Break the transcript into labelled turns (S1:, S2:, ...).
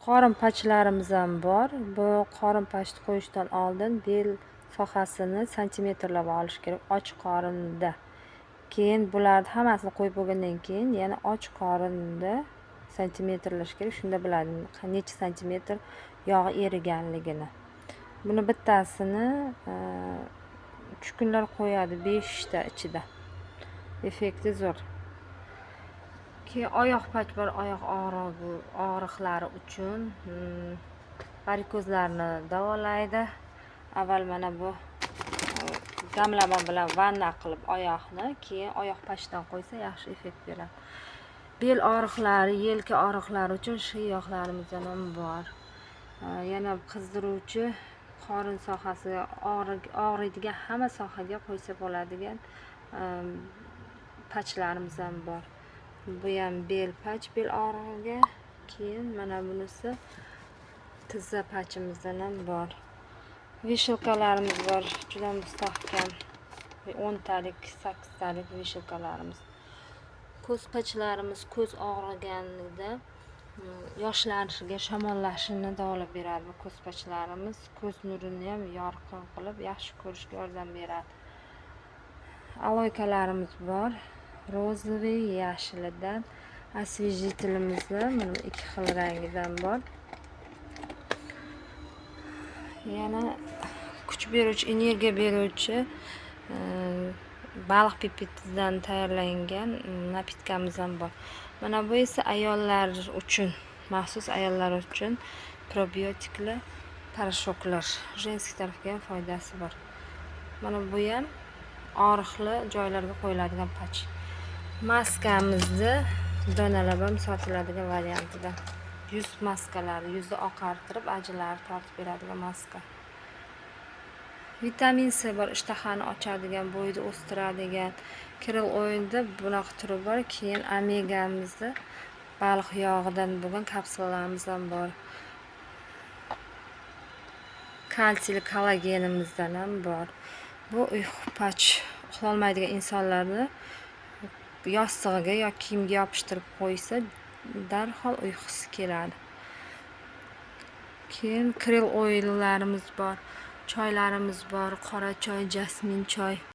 S1: Qorin pachlarimiz ham bor. Bu qorin pachni qo'yishdan oldin bel sohasini santimetrlab olish kerak och qorinda. Keyin bularni hammasini qo'yib bo'lgandan keyin yana och qorinda santimetrlash kerak. Shunda biladi necha santimetr yog' eriganligini. Buni bittasini 3 kunlar qo'yadi 5 ta ichida. Effekti zo'r. Keyin oyoq pach bor, oyoq og'riqlari uchun varikozlarni davolaydi. Avval mana bu damlama bilan vanna qilib oyoqni, keyin oyoq pachdan qo'ysa yaxshi effekt beradi. Bel og'riqlari, yelka og'riqlari uchun shu yog'larimizdan ham bor. Yana qizdiruvchi qorin sohasiga og'riydigan hamma sohaga qo'ysa bo'ladigan pachlarimiz ham bor. Bu ham bel pach, bel og'rig'iga. Keyin mana bunisi tizza pachimizdan ham bor. Vishilkalarimiz bor, juda mustahkam. 10 talik, 8 talik vishilkalarimiz. Ko'z pachlarimiz ko'z og'riganida yoshlanishiga, shamollashini davolab beradi. Bu ko'z pachlarimiz ko'z nurini ham yorqin qilib, yaxshi ko'rishga yordam beradi. Aloykalarimiz bor. Rozoviy yashilidan, освежителimizni mana 2 xil rangidan bor. Yana kuch beruvchi, energiya beruvchi baliq pipitidan tayyorlangan napitkamiz ham bor. Mana bu esa ayollar uchun, maxsus ayollar uchun probiotikli parashoklar. Jenskiy tarafga ham foydasi bor. Mana bu ham og'riqli joylarga qo'yiladigan pach. Maskamizni donalab ham sotiladigan variantida. Yuz maskalari, yuzni oqartirib, ajinlarni tortib beradigan maska. Vitamin C bor, ishtahani ochadigan, bo'yni o'stiradigan. Krill o'yinda bunaqa turi bor. Keyin omegamizni baliq yog'idan bo'lgan kapsulalarimiz ham bor. Kalsiyli kollagenimizdan ham bor. Bu uyqu pach uxlolmaydigan insonlarni yostig'iga yoki kiyimga yopishtirib qo'ysa, darhol uyqusi keladi. Keyin krill o'yinlarimiz bor, choylarimiz bor, qora choy, jasmin choy.